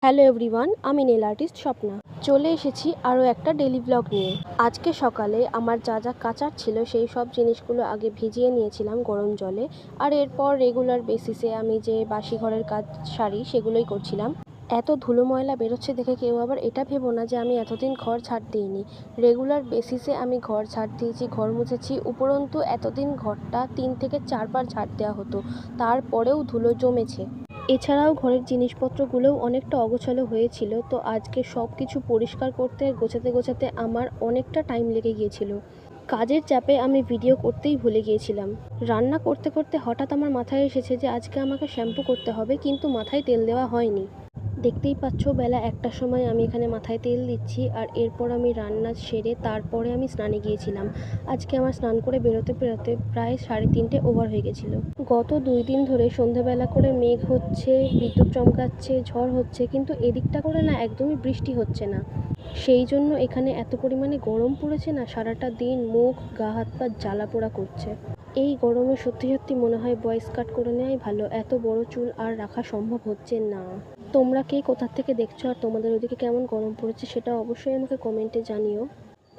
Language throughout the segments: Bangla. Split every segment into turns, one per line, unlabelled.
হ্যালো এভরিওয়ান, আমি নেল আর্টিস্ট স্বপ্না। চলে এসেছি আরও একটা ডেলি ব্লগ নিয়ে। আজকে সকালে আমার যা যা কাচার ছিল সেই সব জিনিসগুলো আগে ভিজিয়ে নিয়েছিলাম গরম জলে, আর এরপর রেগুলার বেসিসে আমি যে বাসি ঘরের কাজ সারি সেগুলোই করছিলাম। এত ধুলো ময়লা বেরোচ্ছে দেখে কেউ আবার এটা ভেবো না যে আমি এতদিন ঘর ঝাড় দিইনি। রেগুলার বেসিসে আমি ঘর ঝাড় দিয়েছি, ঘর মুছেছি, উপরন্তু এতদিন ঘরটা 3 থেকে 4 বার ঝাড় দেওয়া হতো, তারপরেও ধুলো জমেছে। এছাড়াও ঘরের জিনিসপত্রগুলোও অনেকটা অগোছালো হয়েছিল, তো আজকে সব কিছু পরিষ্কার করতে গোছাতে গোছাতে আমার অনেকটা টাইম লেগে গিয়েছিল। কাজের চাপে আমি ভিডিও করতেই ভুলে গিয়েছিলাম। রান্না করতে করতে হঠাৎ আমার মাথায় এসেছে যে আজকে আমাকে শ্যাম্পু করতে হবে, কিন্তু মাথায় তেল দেওয়া হয়নি। দেখতেই পাচ্ছ বেলা 1টার সময় আমি এখানে মাথায় তেল দিচ্ছি, আর এরপর আমি রান্না সেরে তারপরে আমি স্নানে গিয়েছিলাম। আজকে আমার স্নান করে বেরোতে বেরোতে প্রায় 3:30 ওভার হয়ে গেছিলো। গত 2 দিন ধরে সন্ধেবেলা করে মেঘ হচ্ছে, বিদ্যুৎ চমকাচ্ছে, ঝড় হচ্ছে, কিন্তু এদিকটা করে না একদমই বৃষ্টি হচ্ছে না। সেই জন্য এখানে এত পরিমাণে গরম পড়েছে না, সারাটা দিন মুখ গা হাত পা জ্বালা পোড়া করছে। এই গরমে সত্যি সত্যি মনে হয় ভয়েস কাট করে নেওয়াই ভালো, এত বড় চুল আর রাখা সম্ভব হচ্ছে না। তোমরা কে কোথা থেকে দেখছো আর তোমাদের ওদিকে কেমন গরম পড়েছে সেটা অবশ্যই আমাকে কমেন্টে জানিও।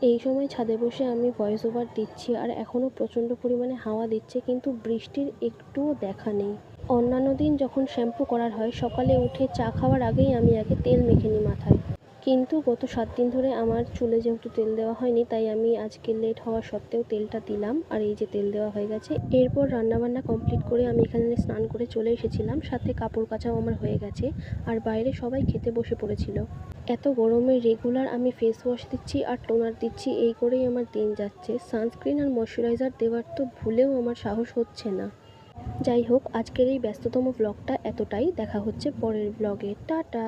এই সময় ছাদে বসে আমি ভয়েস ওভার দিচ্ছি, আর এখনও প্রচণ্ড পরিমাণে হাওয়া দিচ্ছে, কিন্তু বৃষ্টির একটুও দেখা নেই। অন্যান্য দিন যখন শ্যাম্পু করার হয় সকালে উঠে চা খাওয়ার আগেই আমি আগে তেল মেখে নিই মাথায়, কিন্তু গত 7 দিন ধরে আমার চুলে যেহেতু তেল দেওয়া হয়নি, তাই আমি আজকে লেট হওয়া সত্ত্বেও তেলটা দিলাম, আর এই যে তেল দেওয়া হয়ে গেছে। এরপর রান্নাবান্না কমপ্লিট করে আমি এখানে স্নান করে চলে এসেছিলাম, সাথে কাপড় কাচাও আমার হয়ে গেছে, আর বাইরে সবাই খেতে বসে পড়েছিল। এত গরমে রেগুলার আমি ফেস ওয়াশ দিচ্ছি আর টোনার দিচ্ছি, এই করেই আমার দিন যাচ্ছে। সানস্ক্রিন আর ময়শ্চারাইজার দেওয়ার তো ভুলেও আমার সাহস হচ্ছে না। যাই হোক, আজকের এই ব্যস্ততম ব্লগটা এতটাই। দেখা হচ্ছে পরের ব্লগে। টাটা।